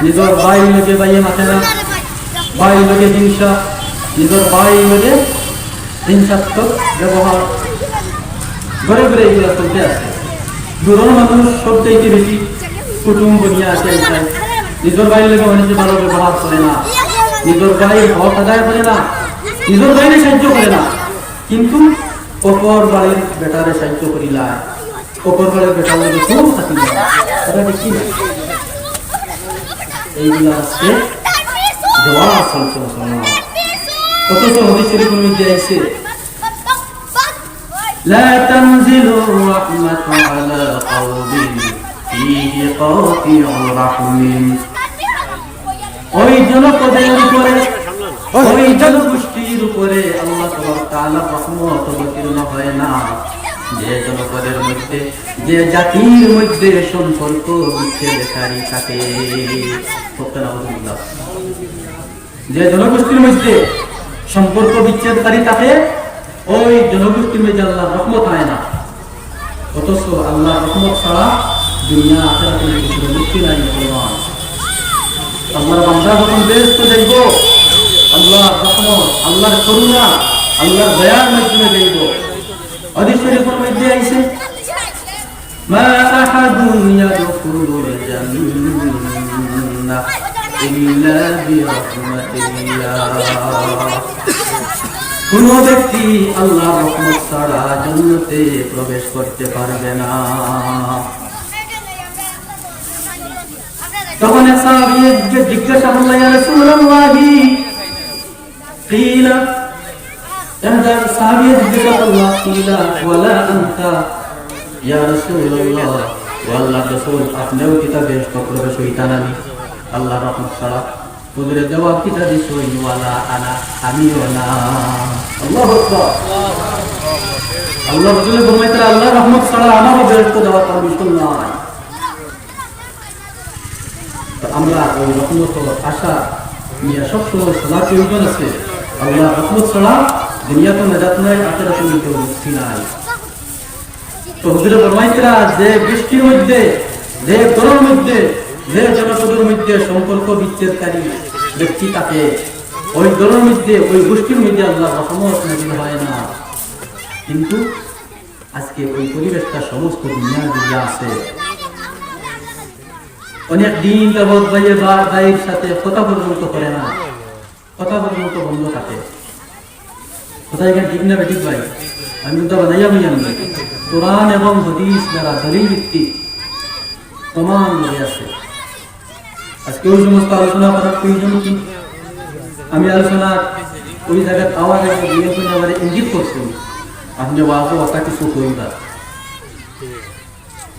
নিজের ভাই লোকে ভাইয়ে মাথে না, ভাই লোকে হিংসা, নিজের ভাই লোকে হিংসাত্মক ব্যবহার, ঘরে ঘরে এগুলো চলতে আছে। দূরের মানুষ সবচাইতে বেশি কুটুম্ব নিয়ে আসে, নিজের ভাই লোকে অনেকে ভালো ব্যবহার করে না, নিজের ভাই হক আদায় করে না, নিজের ভাইকে সাহায্য করে না, কিন্তু অপর বাড়ির বেটারে সাহায্য করিলায়, অপর বাড়ির বেটার লোকে খুব থাকি এটা দেখি না। এইগুলা আজকে জবাব চলছে মুসলমান। অথচ হাদিস শরীফের মধ্যে আছে লা তানজিলু রাহমাতু আলা কওমিন ফীহি কাতিউর রাহমিন। ওই জনপদের উপরে, ওই জনগোষ্ঠীর উপরে আল্লাহ তাআলা রহমত অবতীর্ণ হয় না যে জনপদের মধ্যে, যে জাতির মধ্যে সম্পর্ক বিচ্ছেদকারী থাকে। যে জনগোষ্ঠীর মধ্যে সম্পর্ক বিচ্ছেদকারী থাকে, ওই জনগোষ্ঠীর মধ্যে আল্লাহ রহমত হয় না। অথচ আল্লাহ রহমত ছাড়া দুনিয়া আখিরাতের কিছু মুক্তি নাই। আল্লাহর বান্দা যখন বেহেশতে যাইব, আল্লাহর রহমত, আল্লাহর করুণা, আল্লাহর দয়ার মাধ্যমে যাইব। হাদিস শরীফের মধ্যে আছে মা আহাদুন ইয়াদখুলুল জান্নাহ ইল্লা বিরাহমাতিল্লাহ। কোন ব্যক্তি আল্লাহর রহমত ছাড়া জান্নাতে প্রবেশ করতে পারবে না। তখন সাহাবী জিজ্ঞাসা করলেন, ইয়া রাসূলুল্লাহি কিলা, সাহাবী জিজ্ঞাসা করলেন, কিলা ওয়ালা আনতা ইয়া রাসূলুল্লাহ, ওয়াল্লাহ রাসূল আপনিও কিতাবে প্রবেশ হইতান আমি আল্লাহর রহমত ছাড়া? হুজুরের জবাব কিতা দিছই, ওয়ালা আনা, আমিও না। আল্লাহু আকবার। আল্লাহ রাসূল ফরমাইতেন আল্লাহর রহমত ছাড়া আমারও বেহেশত যাওয়ার পারমিশন নাই। আমরা ওই রহমত আশা নিয়ে সবসময় সবার প্রয়োজন আছে। আল্লাহ রহমত ছাড়া দুনিয়াতে নাজাত নাই, আখিরাতে মুক্তি নাই। তো হুজুরে ফরমাইতেরা যে বৃষ্টির মধ্যে, যে গরমের মধ্যে, যে জনপদের মধ্যে সম্পর্ক বিচ্ছেদকারী ব্যক্তি থাকে, ওই গরমের মধ্যে, ওই গোষ্ঠীর মধ্যে আল্লাহ রহমত নাযিল হয় না। কিন্তু আজকে ওই পরিবেশটা সমস্ত দুনিয়ার মধ্যে আছে। অনেক দিন যাবৎ ভাইয়ের সাথে কথা পর্যন্ত করে না, কথা পর্যন্ত বন্ধ থাকে। কথা এখানে ঠিক না বেঠিক ভাই? আমি কিন্তু বানাইয়া বই আনবো কোরআন এবং হাদিস দ্বারা দলিল ভিত্তিক প্রমাণ হয়ে আছে। আজকে ওই সমস্ত আলোচনা করার প্রয়োজন কি? আমি আলোচনা ওই জায়গায় আওয়াজ ইঙ্গিত করছি, আপনি বাবু কথা কিছু কইবা,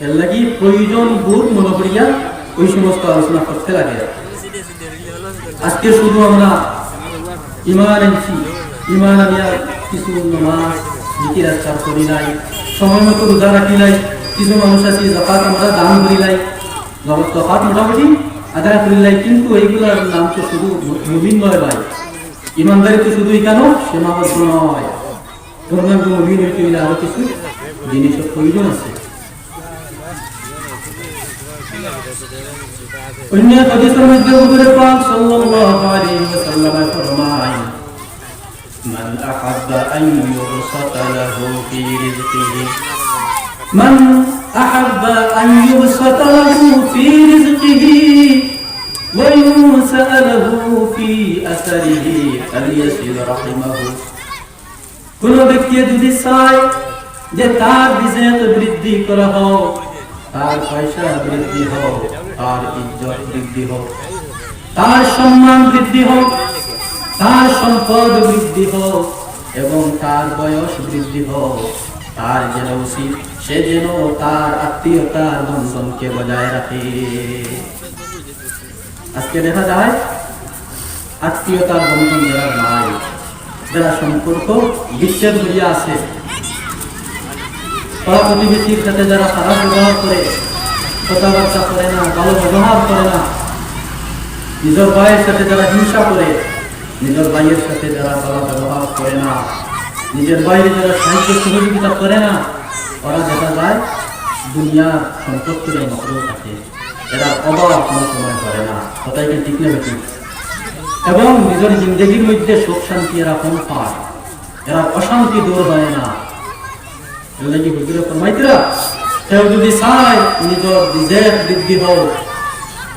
এর লাগি প্রয়োজন বোধ মনে করিয়া ওই সমস্ত আলোচনা করতে লাগে। আজকে শুধু আমরা ইমান আনছি, ইমান আনিয়া কিছু নামাজ জিকির আজকার করি নাই, সময় মতো রোজা রাখি নাই, কিছু মানুষ আছে জাকাত আমরা দান করি নাই, জাকাত মোটামুটি আদায় করি নাই, কিন্তু এইগুলার নাম তো শুধু মুমিন নয় ভাই। ইমানদারি তো শুধু কেন সীমাবদ্ধ নয়, পূর্ণাঙ্গ মুমিন হইতে হইলে আরো কিছু জিনিসের প্রয়োজন আছে। অন্য হাদিসের মধ্যে হুজুর পাক সাল্লাল্লাহু আলাইহি ওয়াসাল্লাম ফরমায় মান আহাব্বা আন ইউবসাতা লাহু ফি রিজকিহি, মান আহাব্বা আন ইউবসাতা লাহু ফি রিজকিহি ওয়া ইউনসা লাহু ফি আসারিহি ফালিয়াসিল রাহিমাহু। কোন ব্যক্তি যদি চায় যে তার রিজিক বৃদ্ধি করা হোক, তার পয়সা বৃদ্ধি হোক, তার ইজ্জত বৃদ্ধি হোক, তার সম্মান বৃদ্ধি হোক, তার সম্পদ বৃদ্ধি হোক এবং তার বয়স বৃদ্ধি হোক, তার যেন উচিত সে যেন তার আত্মীয়তার বন্ধনকে বজায় রাখে। আজকে দেখা যায় আত্মীয়তার বন্ধন যারা নাই, যারা সম্পর্ক বিচ্ছেদ হইয়া আছে, পাড়া প্রতিবেশীর সাথে যারা খারাপ ব্যবহার করে, কথাবার্তা করে না, ভালো ব্যবহার করে না, নিজের ভাইয়ের সাথে যারা হিংসা করে, নিজের ভাইয়ের সাথে যারা ভালো ব্যবহার করে না, নিজের বাইরে যারা সাহায্য সহযোগিতা করে না, ওরা দেখা যায় দুনিয়ার সম্পত্তির মতো থাকে, এরা অভাব কোনো সময় করে না। কথাই কি ঠিক না বেশি? এবং নিজের জিন্দগির মধ্যে সুখ শান্তি এরা কম পায়, এরা অশান্তি দূর হয় না। কি হুজুরে ফরমাইতরা, কেউ যদি চায় নিজের দেহ বৃদ্ধি হোক,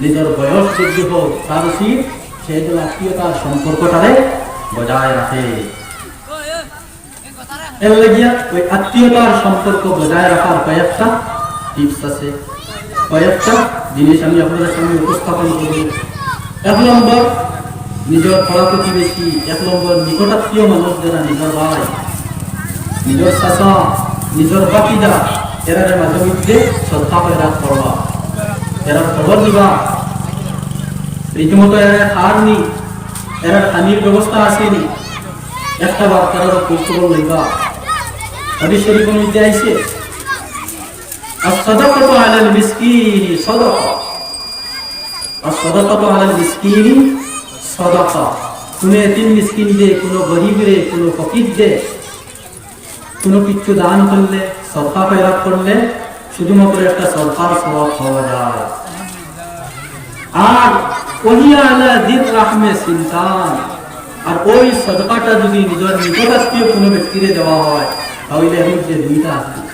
নিজের বয়স বৃদ্ধি হোক, তার উচিত সেই আত্মীয়তার সম্পর্কটারে বজায় রাখে। এর লাগিয়া ওই আত্মীয়তার সম্পর্ক বজায় রাখার কয়েকটা টিপস আছে, কয়েকটা জিনিস আমি আপনাদের সামনে উপস্থাপন করব। 1 নম্বর, নিজের পাড়া প্রতিবেশী, 1 নম্বর নিকটাত্মীয় মানুষ যারা নিজের ভাই, নিজের চাচা, নিজের বাকিদা, এরা মাঝে মধ্যে শ্রদ্ধা এরা করবা, এরা খবর দিবা, রীতিমতো এরা খার নি, এরা পানির ব্যবস্থা আসেনি, একটা বার তারা খোঁজখবর লইবা। হাদিস শরীফের মধ্যে আইছে, as-sadaqatu 'alal miskini sadaqa, as-sadaqatu 'alal miskini sadaqa। কোন এতিম মিসকিন দে, কোন গরিব রে, কোন ফকির দে, কোন কিছু দান করলে, সদকা খয়রাত করলে শুধুমাত্র একটা সদকার সওয়াব পাওয়া যায়। আর ওহিয়া আলা যির রাহমে সিনতান, আর ওই সদকাটা যদি নিজের নিকটাত্মীয় কোনো ব্যক্তিরে দেওয়া হয় তাহলে এর মধ্যে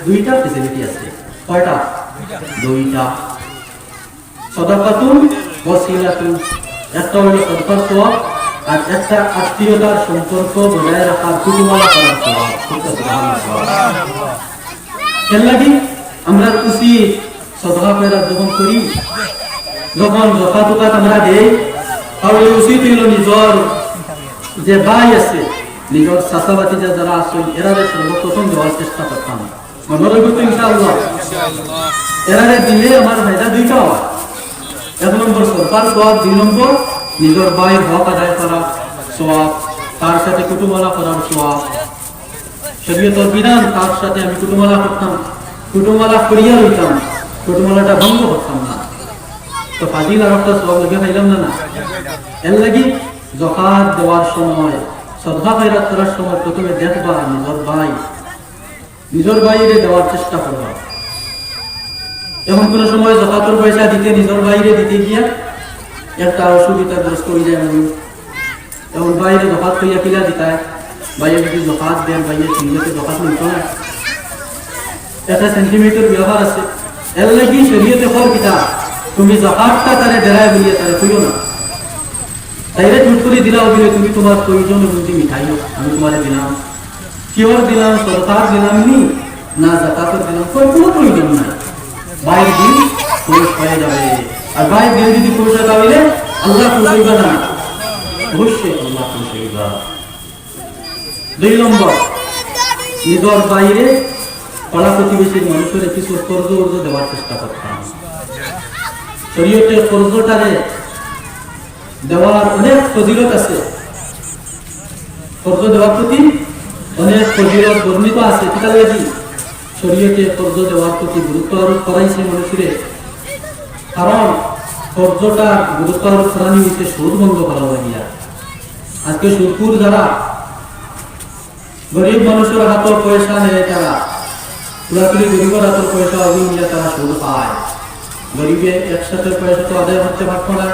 দুইটা ফেসিলিটি আছে। কয়টা? দুইটা। সাদাকাতুন ওয়াসিলাতুন, একটা হলো সদকার সওয়াব, আর একটা আত্মীয়তার সম্পর্ক বজায় রাখার কুতুমালা করার সওয়াব। সুবহানাল্লাহ। এর লাগি আমরা উচিত সদকা খয়রাত যখন করি, যখন যাকাত আমরা দেই, তাহলে উচিত হইল নিজের যে ভাই আছে, নিজের চাচাবাতি যারা আছে, এরারে সর্বপ্রথম দেওয়ার চেষ্টা করতাম। মনে রাখবো ইনশাআল্লাহ। এরারে দিলে আমার ফায়দা দুইটা হয়। 1 নম্বর সরকার সওয়াব, 2 নম্বর নিজের ভাইয়ের হক আদায় করা সওয়াব, তার সাথে কুটুমালা করার সওয়াব। শরীয়তের বিধান, তার সাথে আমি কুটুমালা করতাম, কুটুমালা করিয়া লইতাম, কুটুমালাটা ভঙ্গ করতাম না, তো ফাজিল আর একটা সওয়াব লেগে খাইলাম না। এর লাগি যাকাত দেওয়ার সময়, সদকা খয়রাত করার সময় প্রথমে দেখবা নিজের বাইরে দেওয়ার চেষ্টা করবা। এমন কোন সময় যাকাতের পয়সা দিতে নিজের বাইরে দিতে গিয়া একটা অসুবিধাগ্রস্ত হয়ে যায় মানুষ, এমন বাইরে যাকাত কইয়া কিলা দিতায়, বাইরে যদি যাকাত দেন, বাইরে চিনতে যাকাত নিত না, একটা সেন্টিমিটার ব্যবহার আছে। এর লাগি শরীয়তে হর কিতা, তুমি যাকাতটা তারে দেরায় বলিয়া তারে কইও না, তাইরে জুট করে দিলাও বলে তুমি তোমার প্রয়োজন বুঝি মিঠাইও আমি তোমারে দিলাম, কিওর দিলাম, সরকার দিলাম নি না, যাকাতের দিলাম, কোনো প্রয়োজন নাই। বাইর দিন পুরুষ হয়ে যাবে, আর বাইর দিন যদি পুরুষ হয় তাহলে আল্লাহ খুশি হইবা না, অবশ্যই আল্লাহ খুশি হইবা। 2 নম্বর, নিজের বাইরে পাড়া প্রতিবেশীর মানুষের কিছু কর্জ দেওয়ার চেষ্টা করতাম। শরীয়তে কর্জটারে দেওয়ার অনেক ফজিলত আছে, কর্জ দেওয়ার প্রতি অনেক ফজিলত বর্ণিত আছে। ঠিক আছে, শরীয়তে কর্জ দেওয়ার প্রতি গুরুত্ব আরোপ করাইছে মানুষের, কারণ কর্জটা গুরুত্ব আরোপ করানি হইতে সুদ বন্ধ করা লাগিয়া। আজকে সুদপুর যারা গরিব মানুষের হাতের পয়সা নেয়, তারা পুরাপুরি গরিবের হাতের পয়সা অভিনয় তারা সুদ পায়। গরিবে একসাথে পয়সা তো আদায় করতে পারতো না,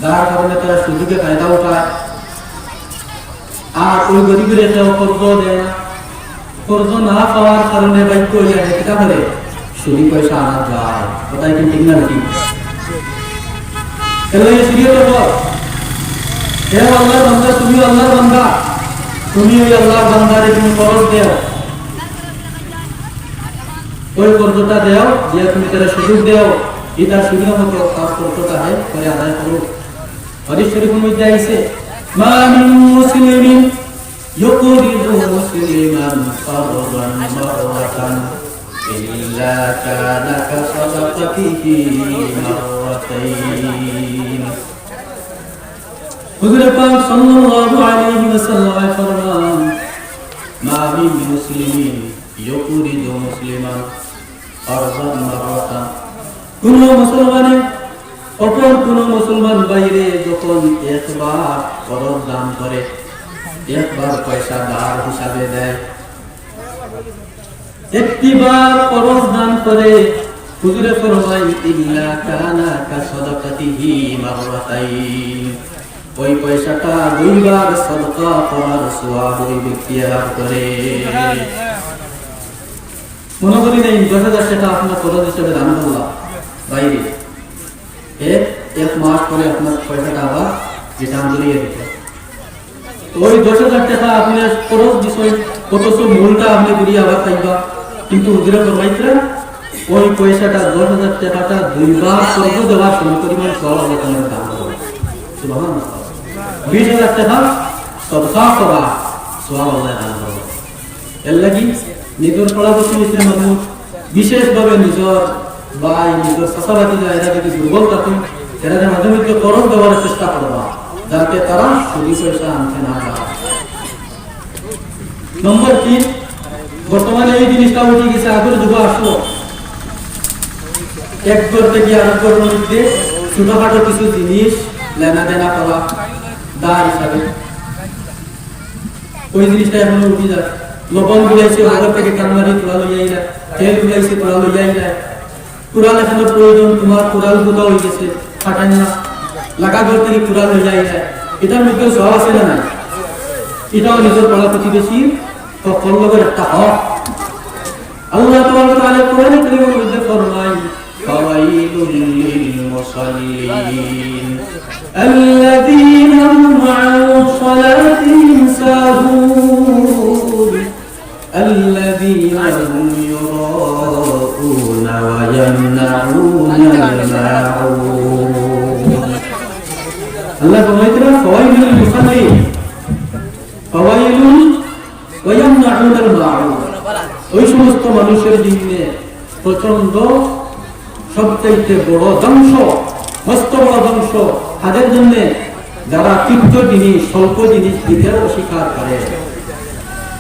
যার কারণে তারা সুযোগে ফায়দা উঠায়, আর ওই গরিবের কেউ কর্জ দেয় না। কর্জ না পাওয়ার কারণে বাধ্য হয়ে যায় এটা করে সুদি পয়সা আনা যায়। কোথায় কি ঠিক না নাকি? আল্লাহর বান্দা, তুমি আল্লাহর বান্দা, তুমি ওই আল্লাহর বান্দারে তুমি কর্জ দেও, ওই কর্জটা দেও, দিয়ে তুমি তারা সুযোগ দেও, এটা সুবিধা মতো তার কর্জটা হয় করে আদায় করো। হাদিস শরীফের মধ্যে আইছে, মা মিন মুসলিমিন ইউকরিদু মুসলিমান ফারদান মাররাতান ইল্লা কানা কাসাদাকাতিহি মাররাতাইন। হুজুর পাক সাল্লাল্লাহু আলাইহি ওয়াসাল্লাম ফরমান, মা মিন মুসলিমিন ইউকরিদু মুসলিমান ফারদান মাররাতান, কোন মুসলমানে অপর কোন মুসলমান বাইরে যখন একবার ফরজ দান করে, একবার পয়সা ধার হিসাবে দেয়, একটিবার ফরজ দান করে হুজুরে ফরমায় ইল্লা কানা কাসাদাকাতিহি মাররাতাইন, ওই পয়সাটা দুইবার সাদকা করার সওয়াব ওই ব্যক্তি লাভ করে। মনে করি নেই 10,000 টাকা আপনার খরচ হিসেবে দান করলাম বাইরে, এক মাস পরে আপনার পয়সাটা আবার রিটার্ন করিয়ে দিতে, ওই 10,000 টাকা আপনি খরচ বিষয় কত মূলটা আপনি করিয়ে আবার খাইবা, কিন্তু হুজুরে ফরমাইছিলেন ওই পয়সাটা 10,000 টাকাটা দুইবার স্বর্গ দেওয়ার সমপরিমাণ সওয়াব আল্লাহ তাআলা দান করবেন। সুবহানাল্লাহ। 20,000 টাকা সদকা করা সওয়াব আল্লাহ দান করবেন। এর লাগি নিজের পড়াশোনা মিশ্রের মাধ্যমে বিশেষভাবে নিজের ভাই নিজের চাচাবাতি এরা যদি দুর্বল থাকেন এরা মাধ্যমে খরচ দেওয়ার চেষ্টা করবা, যাতে তারা সুদি পয়সা আনতে না যায়। নম্বর 3, বর্তমানে এই জিনিসটা উঠে গেছে, আগের যুগ আসলো এক ঘর থেকে আরেক ঘরের মধ্যে ছোটখাটো কিছু জিনিস লেনা দেনা করা দায় হিসাবে, ওই জিনিসটা এখনো উঠে যায়। লবণ গুলাইছে বাজার থেকে কানমারি তোলা লইয়াই যায়, তেল গুলাইছে তোলা লইয়াই যায়, কুড়াল এখনো প্রয়োজন, তোমার কুড়াল গুলো হয়ে গেছে ফাটান না, লাগা ঘর থেকে কুড়াল লইয়াই যায়, এটার মধ্যে সব আছে না নাই? এটাও নিজের পাড়া প্রতিবেশীর কল্লবের একটা হক। আল্লাহ তাআলা কোরআনে কারীমের মধ্যে ফরমায় ফাওয়াইলুল লিল মুসাল্লিন আল্লাযীনা হুম আন সালাতিহিম সাহুন আল্লাযীনা হুম ইউরাউনা ওয়া ইয়ামনাউনাল মাউন। আল্লাহ ফরমাইলেন ফাওয়াইলুল মুসাল্লিন, ফাওয়াইলুন ওয়া ইয়ামনাউনাল মাউন, ওই সমস্ত মানুষের জন্য প্রচন্ড সবচাইতে বড় ধ্বংস, মস্ত বড় ধ্বংস তাদের জন্য যারা তিক্ত জিনিস স্বল্প জিনিস দিতে অস্বীকার করে।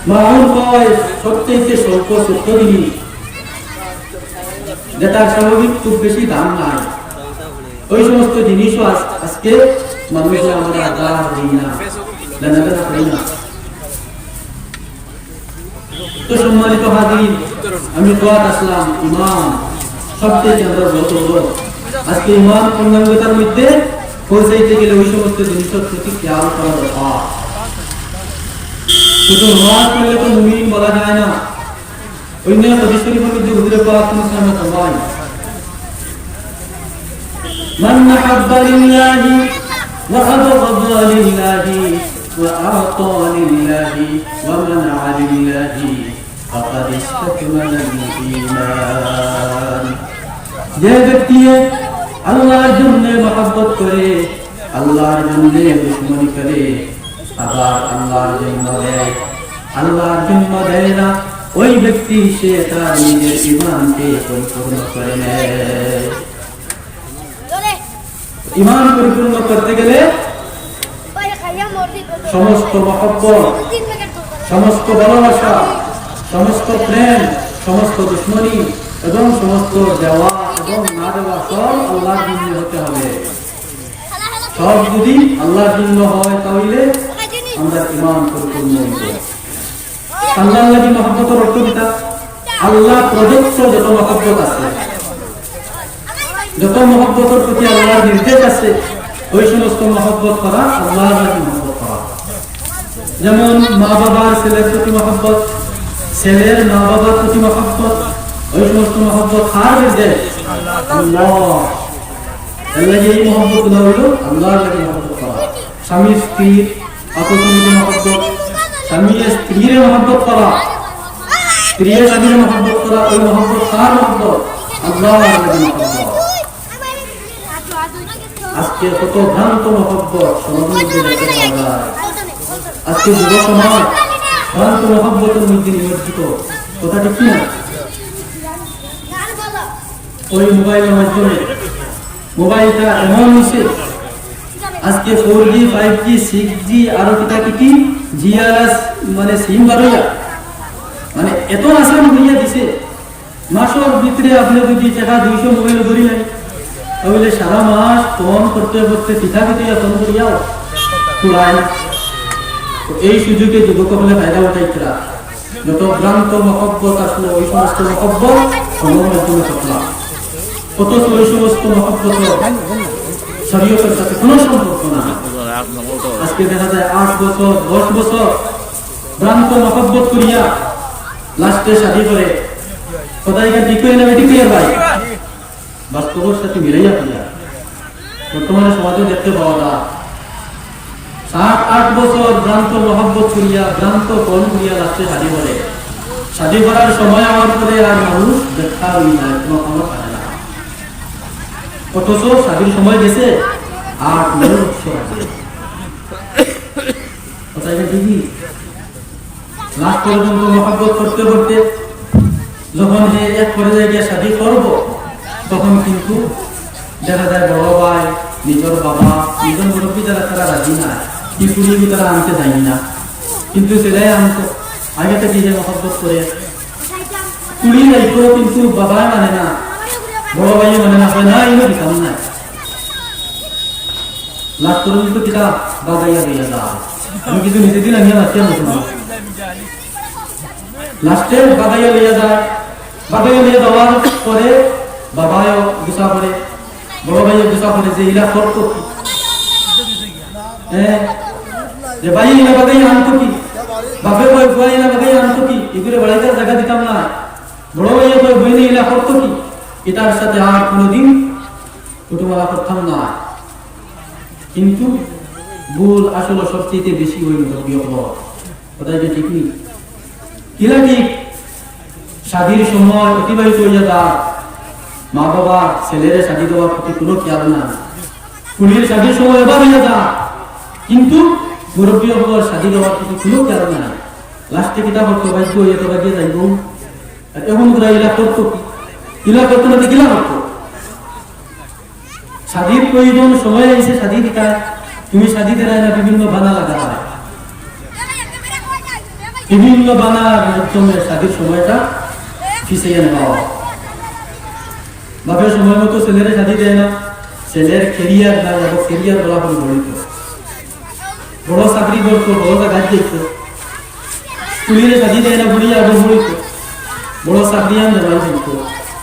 মাউন পাওয়ায় সবচাইতে স্বল্প ছোট্ট জিনিস যেটা স্বাভাবিক খুব বেশি দাম নাই, ওই সমস্ত জিনিসও আজকে মানুষের আমরা আদার দিই না, লেনাদেনা করি না। তো সম্মানিত হাজির, আমি দোয়াত আসলাম ইমান সবচেয়ে আমরা বলবো আজকে ইমান পূর্ণাঙ্গতার মধ্যে পৌঁছাইতে গেলে ওই সমস্ত জিনিসের প্রতি খেয়াল করা দরকার। শুধু নামাজ পড়লে তো মুমিন বলা যায় না। অন্য হাদিস শরীফের মধ্যে হুজুরে পাক সাল্লাল্লাহু আলাইহি ওয়াসাল্লাম মান নাহাব্বা লিল্লাহি ওয়া আবগযা লিল্লাহি ওয়া আ'তা লিল্লাহি ওয়া মানা'a লিল্লাহি ফাকাদ ইসতাকমালাল ঈমান। যে ব্যক্তি আল্লাহর জন্য মহব্বত করে, আল্লাহর জন্য দুশমনি করে, আবার আল্লাহর জন্য দেয়, আল্লাহর জন্য দেয় না, ওই ব্যক্তি সে তার নিজের ঈমানকে পরিপূর্ণ করে নেয়। ঈমান পরিপূর্ণ করতে গেলে সমস্ত মহব্বত, সমস্ত ভালোবাসা, সমস্ত প্রেম, সমস্ত দুশমনি এবং সমস্ত দেওয়া এবং না দেওয়া সব আল্লাহর জন্য হতে হবে। সব যদি আল্লাহর জন্য হয় তাহলে আমরা ঈমান পরিপূর্ণ হইব। আল্লাহর লাগি মহব্বতের অর্থ কিটা? আল্লাহ প্রদত্ত যত মহব্বত আছে, যত মহব্বতের প্রতি আল্লাহর নির্দেশ আছে, ওই সমস্ত মহব্বত করা আল্লাহর লাগি মহব্বত করা। যেমন মা বাবার ছেলের প্রতি মহব্বত, ছেলের মা বাবার প্রতি মহব্বত, ওই সমস্ত মহব্বত কার নির্দেশ? আল্লাহ। এই মহব্বত গুলো হলো আল্লাহর লাগি মহব্বত করা। স্বামী স্ত্রীর আপস মধ্যে মহব্বত, স্বামী স্ত্রীর মহব্বত করা, স্ত্রী স্বামীর মহব্বত করা, ওই মহব্বত কার মহব্বত? আল্লাহর লাগি মহব্বত। আজকে কত ভ্রান্ত মহব্বত সমাজের মধ্যে দেখতে পাওয়া যায়। আজকে যুব সমাজ ভ্রান্ত মহব্বতের মধ্যে নিমজ্জিত। কথাটা কি না? ওই মোবাইলের মাধ্যমে মোবাইলটা এমন হয়েছে আজকে 4G 5G 6G আরো কিতা কিটি জিআরএস মানে সিম বারোয়া মানে এত আসান হইয়া দিছে। মাসের ভিতরে আপনি যদি টাকা 200 মোবাইল ধরি নাই তাহলে সারা মাস ফোন করতে করতে পিঠা পিঠা ফোন করিয়াও পুরায়। এই সুযোগে যুবক হলে ফায়দা উঠাইছিলা। যত ভ্রান্ত মহব্বত আসলো ওই সমস্ত মহব্বত ফোনের মাধ্যমে থাকলাম। অথচ ওই সমস্ত মহব্বত শরীয়তের সাথে কোনো সম্পর্ক না। আজকে দেখা যায় 8 বছর 10 বছর ভ্রান্ত মহব্বত করিয়া লাস্টে শাদী করে কোথায় ডিকুয়ে না ডিকুয়ে ভাই বাস্তবের সাথে মিলাইয়া ফেলিয়া বর্তমানে সমাজে দেখতে পাওয়া যায় 7-8 বছর ভ্রান্ত মহব্বত করিয়া ভ্রান্ত কোন করিয়া লাস্টে শাদী করে। শাদী করার সময় আমার পরে আর মানুষ দেখা হই না, কোনো খবর পায় না। অথচ শাদীর সময় গেছে 8-9 বছর কোথায় ঠিকই লাস্ট পর্যন্ত মহব্বত করতে করতে যখন এক পর্যায়ে গিয়ে শাদী করবো তখন কিন্তু দেখা যায় বড় ভাই নিজের বাবা নিজের মুরব্বী যারা তারা রাজি না, কি কুড়িয়ে তারা আনতে যায়নি না, কিন্তু ছেলে আনতো আগে থেকে যে মহব্বত করে কুড়িয়ে যাইতো, কিন্তু বাবাই মানে না, বড় ভাই মানে না, হয় না এগুলো দিতাম না। লাস্ট পর্যন্ত কিতা বাগাইয়া দিয়ে যা আমি কিছু নিজে দিন আনিয়া রাখতে নতুন লাস্টে বাগাইয়া লিয়ে যায়। বাগাইয়া লিয়ে যাওয়ার পরে বাবাও গুসা করে, বড় ভাইও গুসা করে যে ইলা করতো যে ভাই ইলা বাগাইয়া আনতো কি, বাপে কয় বুয়া ইলা বাগাইয়া আনতো কি, এগুলো বাড়াইতে জায়গা দিতাম না। বড় ভাইও কয় বইনে ইলা করতো কি, এটার সাথে আর কোনোদিন কুটুমালা করতাম না। কিন্তু ভুল আসলে সবচেয়ে বেশি হইল কোথায় যে ঠিক নেই কিলা ঠিক শাদীর সময় অতিবাহিত হইয়া যায়, মা বাবা ছেলের শাদী দেওয়ার প্রতি কোনো খেয়াল না, কুড়ির শাদীর সময় এবার হইয়া যায়, কিন্তু মুরব্বী হবার শাদী দেওয়ার প্রতি কোনো খেয়াল না। লাস্টে কিতাব হতো বাধ্য হইয়া তো বাগিয়ে যাইব, এমন করে ইলা করতো কি, ইলা করতো না কিলা করতো। শাদীর প্রয়োজন সময় এসে শাদী দিতায়, তুমি শাদী দেয় না বিভিন্ন বানা লাগা হয়, বিভিন্ন বানার মাধ্যমে শাদীর সময়টা ফিসিয়ে নেওয়া। বাপের সময় মতো ছেলের শাদী দেয় না, ছেলের কেরিয়ার না যাবো, কেরিয়ার বলা হল গড়িত, বড় চাকরি করতো, বড় কাজ দেখতো, স্কুলের শাদী দেয় না বুড়িয়া আগে গড়িত, বড় চাকরিয়ান যাবাই দেখতো,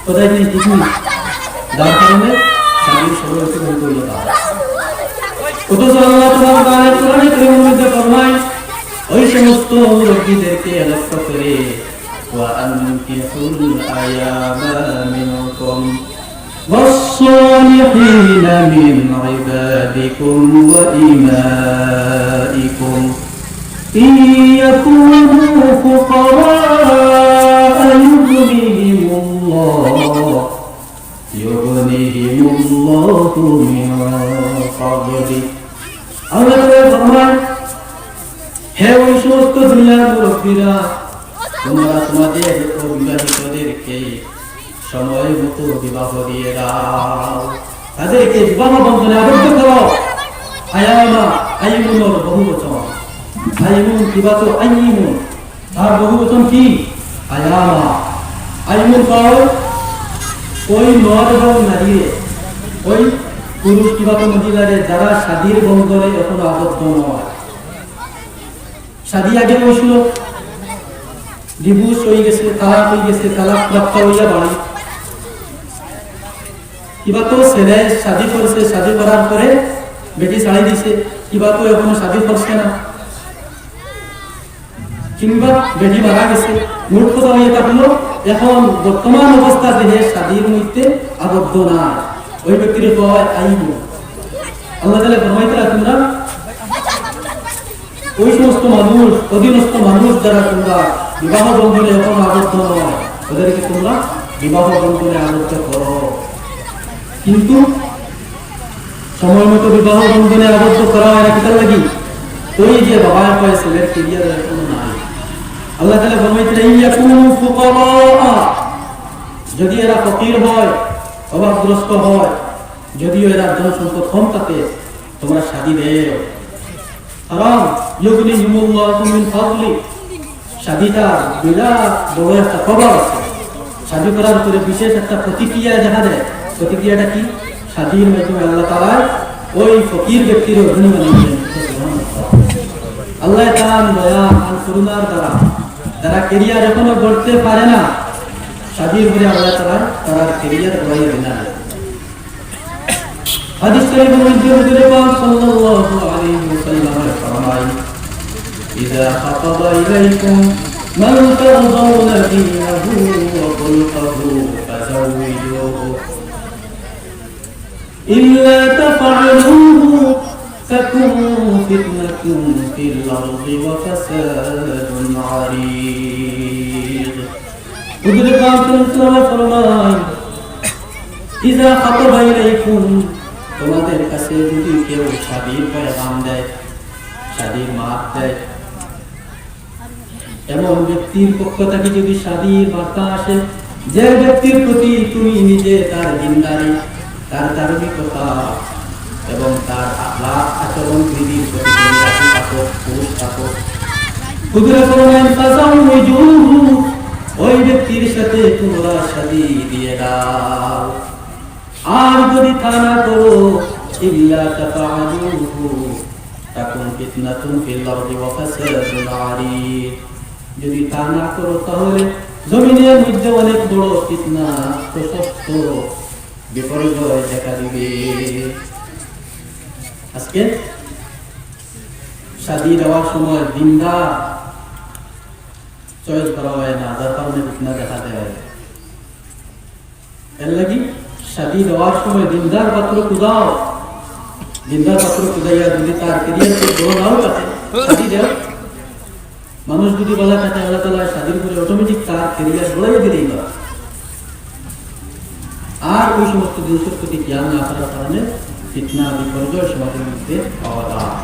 কোথায় তিনি ঠিক নেই, যার কারণে শাদীর সময় অতিবাহিত হইয়া যায়। অথচ আল্লাহ তাআলা কোরআনে কারীমের মধ্যে ফরমায় ওই সমস্ত মুরব্বিদেরকে লক্ষ্য করে ওয়া আনকিহুল আয়ামা মিনকুম ওয়াস-সালিহিনা মিন ইবাদিকুম ওয়া ইমাইকুম ইন ইয়াকুনু ফুকারা ইউগনিহিমুল্লাহু মিন ফাদলিহি। আল্লাহ ফরমান হে ওই সমস্ত দুনিয়ার মুরব্বীরা, তোমরা তোমাদের অবিবাহিতদেরকে সময় মতো বিবাহ দিয়ে দাও, তাদেরকে বিবাহ বন্ধনে আবদ্ধ করো। আয়ামা আইমুনের বহুবচন, আইমুন কিবা তো আইমুন, তার বহুবচন কি আয়ামা। আইমুন কর ওই নর এবং নারী, ওই পুরুষ কিবা তো মহিলারে যারা শাদীর বন্ধনে এখনো আবদ্ধ নয়, শাদী আগে হয়েছিল, ডিভোর্স হয়ে গেছে, তালাক হয়ে গেছে, তালাক প্রাপ্ত হইয়া বাড়ি, কিবা তো ছেলে শাদী করছে, শাদী করার পরে বেটি ছাড়াই দিছে, কিবা তো এখনো শাদী করছে না, কিংবা বেটি মারা গেছে, মূল কথা হয়ে থাকলো এখন বর্তমান অবস্থা দেহে শাদীর মধ্যে আবদ্ধ না, ওই ব্যক্তির কয় আইব। আল্লাহ তাআলা ফরমাইতে তোমরা ওই সমস্ত মানুষ, অধীনস্থ মানুষ যারা তোমরা বিবাহ বন্ধনে এখন আবদ্ধ নয়, ওদেরকে তোমরা বিবাহ বন্ধনে আবদ্ধ করো। কিন্তু সময় মতো বিবাহ বন্ধনে আবদ্ধ করা হয় না কিতার লাগি, ওই যে বাবা কয় ছেলের কেরিয়ার এখনো নাই। আল্লাহ তাআলা ফরমাইতে ইয়াকুনু ফুকারা, যদি এরা ফকির হয়, অভাবগ্রস্ত হয়, যদিও এরা ধন সম্পদ কম থাকে, তোমরা শাদী দেও, কারণ ইউগনিহিমুল্লাহু মিন ফাদলি, শাদীটা বিরাট বড় একটা খবর আছে। শাদী করার পরে বিশেষ একটা প্রতিক্রিয়া দেখা দেয়, প্রতিক্রিয়াটা কি? শাদীর মাধ্যমে আল্লাহ তাআলা ওই ফকির ব্যক্তির ধনী বানিয়ে আল্লাহ তাআলা দয়া আর করুণার দ্বারা যারা কেরিয়ার এখনো গড়তে পারে না, শাদীর পরে আল্লাহ তাআলা তারা কেরিয়ার গড়াই দেন না। হাদিস শরীফের মধ্যে হুজুর পাক সাল্লাল্লাহু আলাইহি ওয়াসাল্লাম ফরমায় ইযা খাতাবা ইলাইকুম মান তারদাউনা দীনাহু ওয়া খুলকাহু ফাযাওwijuhu ইল্লা তাফআলুহু তাকুন ফিতনাতুন ফিল আরদি ওয়া ফাসাদুন আরীদ। হুজুর পাক সাল্লাল্লাহু আলাইহি ফরমায় ইযা খাতাবা ইলাইকুম, তোমাদের কাছে যদি কেউ শাদীর পয়গাম দেয়, শাদীর মাপ দেয়, এমন ব্যক্তির পক্ষ থেকে যদি শাদীর বার্তা আসে, যে ব্যক্তির প্রতি তুমি নিজে তার দিনদারি, তার ধার্মিকতা এবং তার আখলাক আচরণ বিধির প্রতি রাখি থাকো, খুশ থাকো, হুজুরে ফরমায়েন ফাযাওwijuhu, ওই ব্যক্তির সাথে তোমরা শাদী দিয়ে দাও। আর যদি তা না করো, ইল্লা তাফআলুহু তাকুন ফিতনাতুন ফিল আরদি ওয়া ফাসাদুন আরীদ, যদি তা না করো তাহলে জমিনের মধ্যে অনেক বড় ফিতনা, প্রশস্ত বিপর্যয় দেখা দিবে। আজকে শাদী দেওয়ার সময় দিনদার চয়েস করা হয় না, যার কারণে ফিতনা দেখা দেয়। এর লাগি শাদী দেওয়ার সময় দিনদার পাত্র খুঁজাও, দিনদার পাত্র খুঁজাইয়া যদি তার ক্যারিয়ারকে বড় নাও কাটে শাদী দেও। মানুষ যদি বলা কাটে আল্লাহ তাআলা শাদীর করে অটোমেটিক তার ক্যারিয়ার বড়াই দিলেই না। আর ওই সমস্ত জিনিসের প্রতি জ্ঞান না থাকার কারণে ফিতনা বিপর্যয় সমাজের মধ্যে পাওয়া যায়।